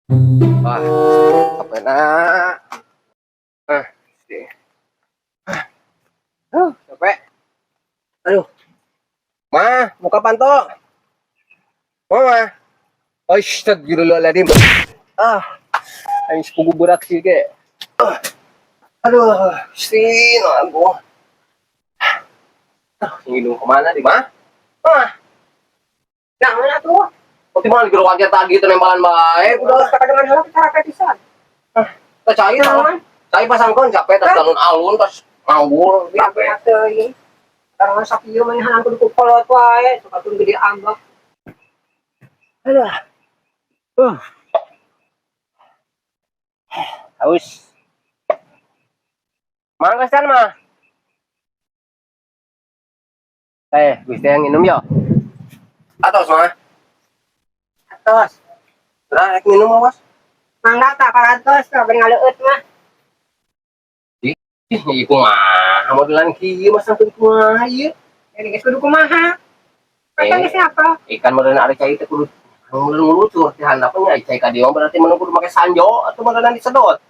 Wah, apa na? Ah, si. Capek. Aduh, muka panto. Ma. Astagfirullahaladzim. Ah, aing sepugu berak sih ge. Aduh, sin aku. Nginum kemana di mah? Yang mana tuh? Pati mana kira wajar tadi itu nembalan baik. Udah kata dengan hal kita rakyat pisan. Tak cai lah. Cai pasangkan capek tas dalun alun tas ngawur. Capek teh. Karena sapi ieu mah hanan kudu kolot wae, sakatun gede ambak. Aduh. Uh. Haus. Mangga san mah. Gusti yang minum ya. Atos mah. Atos. Nah, ek minum awas. Mangga tak paratos, ka bari ngaleueut mah. Ih, ieu mah modelan kieu mah sampeun kumaha ieu? Jadi geus kudu kumaha? Kata geus apa? Ikan modelan ari cai teh kudu ngulucur teh handapna cai ka dieu berarti mana kudu make sanjo atau modelan disedot.